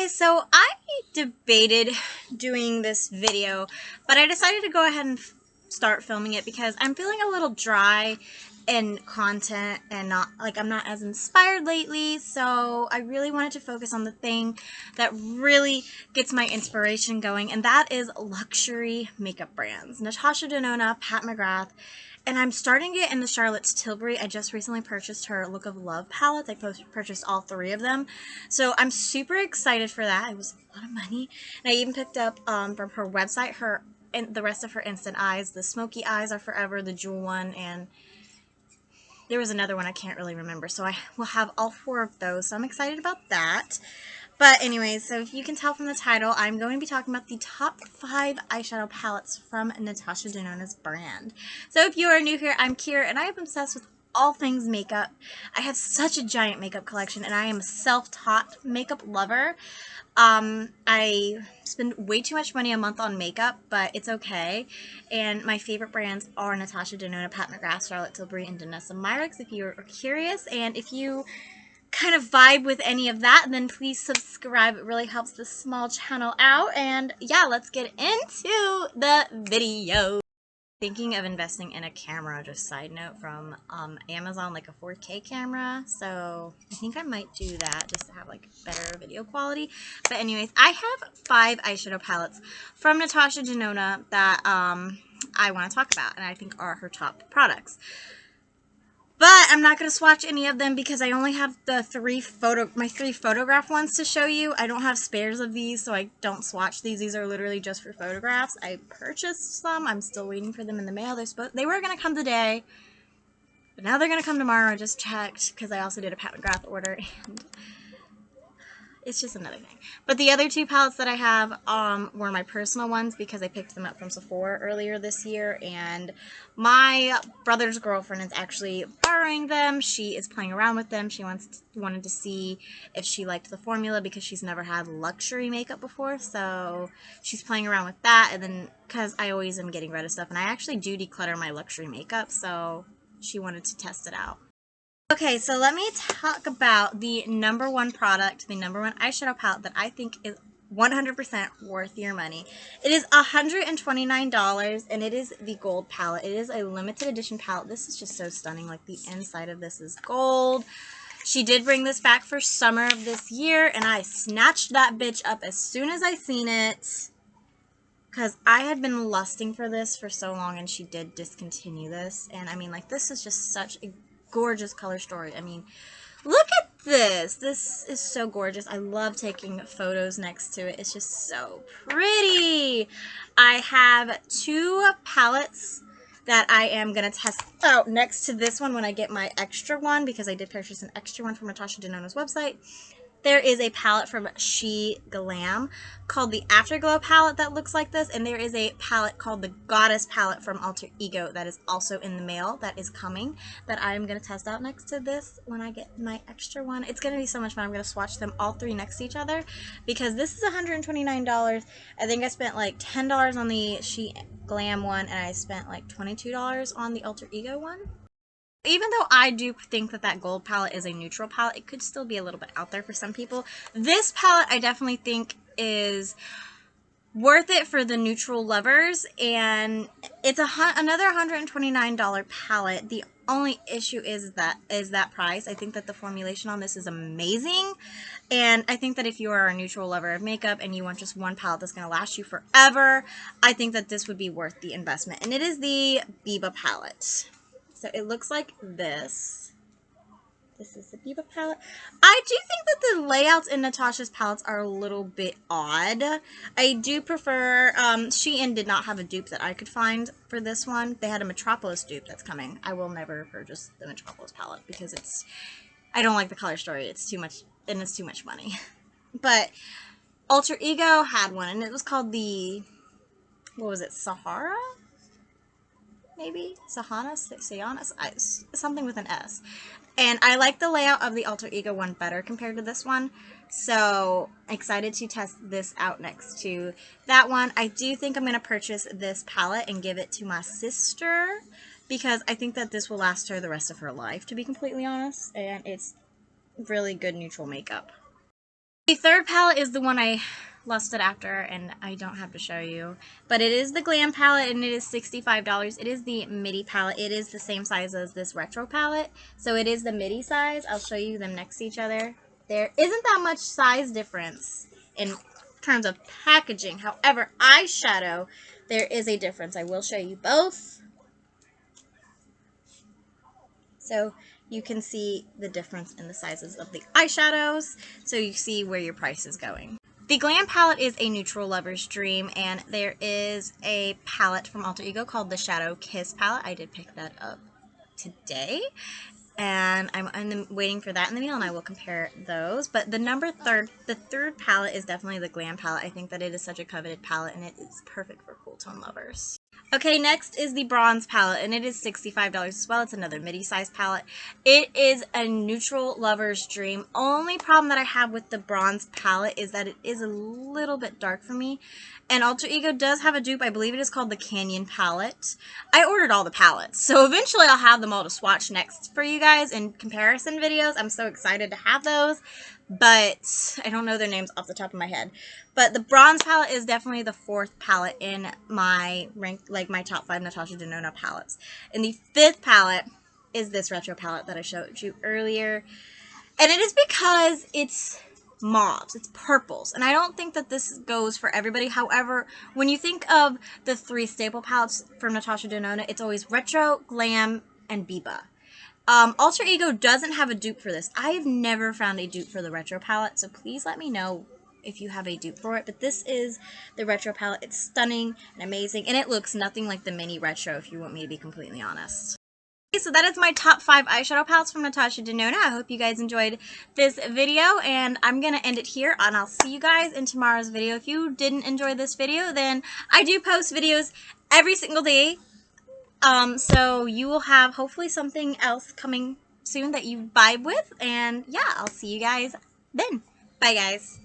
guys, so I debated doing this video, but I decided to go ahead and start filming it because I'm feeling a little dry in content and I'm not as inspired lately, so I really wanted to focus on the thing that really gets my inspiration going, and that is luxury makeup brands. Natasha, Denona, Pat McGrath, and I'm starting it in the Charlotte's Tilbury. I just recently purchased her Look of Love palettes. I purchased all 3 of them. So I'm super excited for that. It was a lot of money. And I even picked up from her website and the rest of her instant eyes. The Smoky Eyes Are Forever, the Jewel one, and there was another one I can't really remember. So I will have all 4 of those. So I'm excited about that. But anyways, so if you can tell from the title, I'm going to be talking about the top 5 eyeshadow palettes from Natasha Denona's brand. So if you are new here, I'm Kira, and I am obsessed with all things makeup. I have such a giant makeup collection, and I am a self-taught makeup lover. I spend way too much money a month on makeup, but it's okay. And my favorite brands are Natasha Denona, Pat McGrath, Charlotte Tilbury, and Danessa Myricks, if you're curious. And if you kind of vibe with any of that, then please subscribe. It really helps this small channel out. And yeah, let's get into the video. Thinking of investing in a camera, just side note, from Amazon, like a 4K camera. So I think I might do that just to have like better video quality. But anyways, I have 5 eyeshadow palettes from Natasha Denona that I want to talk about and I think are her top products. But I'm not going to swatch any of them because I only have the my 3 photograph ones to show you. I don't have spares of these, so I don't swatch these. These are literally just for photographs. I purchased some. I'm still waiting for them in the mail. They were going to come today, but now they're going to come tomorrow. I just checked because I also did a Pat McGrath order, and it's just another thing. But the other 2 palettes that I have were my personal ones because I picked them up from Sephora earlier this year, and my brother's girlfriend is actually borrowing them. She is playing around with them. She wanted to see if she liked the formula because she's never had luxury makeup before, so she's playing around with that. And then because I always am getting rid of stuff, and I actually do declutter my luxury makeup, so she wanted to test it out. Okay, so let me talk about the number 1 product, the number 1 eyeshadow palette that I think is 100% worth your money. It is $129, and it is the gold palette. It is a limited edition palette. This is just so stunning. Like, the inside of this is gold. She did bring this back for summer of this year, and I snatched that bitch up as soon as I seen it, because I had been lusting for this for so long, and she did discontinue this. And I mean, like, this is just such a gorgeous color story. I mean, look at this. This is so gorgeous. I love taking photos next to it. It's just so pretty. I have 2 palettes that I am going to test out next to this one when I get my extra one, because I did purchase an extra one from Natasha Denona's website. There is a palette from She Glam called the Afterglow palette that looks like this, and there is a palette called the Goddess palette from Alter Ego that is also in the mail that is coming, that I am going to test out next to this when I get my extra one. It's going to be so much fun. I'm going to swatch them all 3 next to each other because this is $129. I think I spent like $10 on the She Glam one, and I spent like $22 on the Alter Ego one. Even though I do think that that gold palette is a neutral palette, it could still be a little bit out there for some people. This palette I definitely think is worth it for the neutral lovers, and it's another $129 palette. The only issue is that price. I think that the formulation on this is amazing, and I think that if you are a neutral lover of makeup and you want just one palette that's going to last you forever, I think that this would be worth the investment. And it is the Biba palette. So it looks like this. This is the Biba palette. I do think that the layouts in Natasha's palettes are a little bit odd. I do prefer, Shein did not have a dupe that I could find for this one. They had a Metropolis dupe that's coming. I will never purchase the Metropolis palette because I don't like the color story. It's too much, and it's too much money. But Alter Ego had one, and it was called the, what was it, Sahara? Maybe? Sahana? Something with an S. And I like the layout of the Alter Ego one better compared to this one. So, excited to test this out next to that one. I do think I'm going to purchase this palette and give it to my sister, because I think that this will last her the rest of her life, to be completely honest. And it's really good neutral makeup. The third palette is the one I lusted after, and I don't have to show you. But it is the Glam Palette, and it is $65. It is the midi palette. It is the same size as this retro palette. So it is the midi size. I'll show you them next to each other. There isn't that much size difference in terms of packaging. However, eyeshadow, there is a difference. I will show you both. So you can see the difference in the sizes of the eyeshadows, so you see where your price is going. The Glam Palette is a neutral lover's dream, and there is a palette from Alter Ego called the Shadow Kiss palette. I did pick that up today, and I'm waiting for that in the mail, and I will compare those. But the third palette is definitely the Glam Palette. I think that it is such a coveted palette, and it is perfect for cool tone lovers. Okay, next is the Bronze Palette, and it is $65 as well. It's another midi-size palette. It is a neutral lover's dream. Only problem that I have with the Bronze Palette is that it is a little bit dark for me. And Alter Ego does have a dupe. I believe it is called the Canyon Palette. I ordered all the palettes, so eventually I'll have them all to swatch next for you guys in comparison videos. I'm so excited to have those, but I don't know their names off the top of my head. But the Bronze Palette is definitely the fourth palette in my rank, like my top 5 Natasha Denona palettes. And the fifth palette is this retro palette that I showed you earlier. And it is because it's mauves, it's purples, and I don't think that this goes for everybody. However, when you think of the 3 staple palettes from Natasha Denona, it's always retro, glam, and Biba. Alter Ego doesn't have a dupe for this. I have never found a dupe for the retro palette, so please let me know if you have a dupe for it. But this is the retro palette. It's stunning and amazing, and it looks nothing like the mini retro, if you want me to be completely honest. So that is my top 5 eyeshadow palettes from Natasha Denona. I hope you guys enjoyed this video, and I'm going to end it here, and I'll see you guys in tomorrow's video. If you didn't enjoy this video, then I do post videos every single day, so you will have hopefully something else coming soon that you vibe with, and yeah, I'll see you guys then. Bye, guys.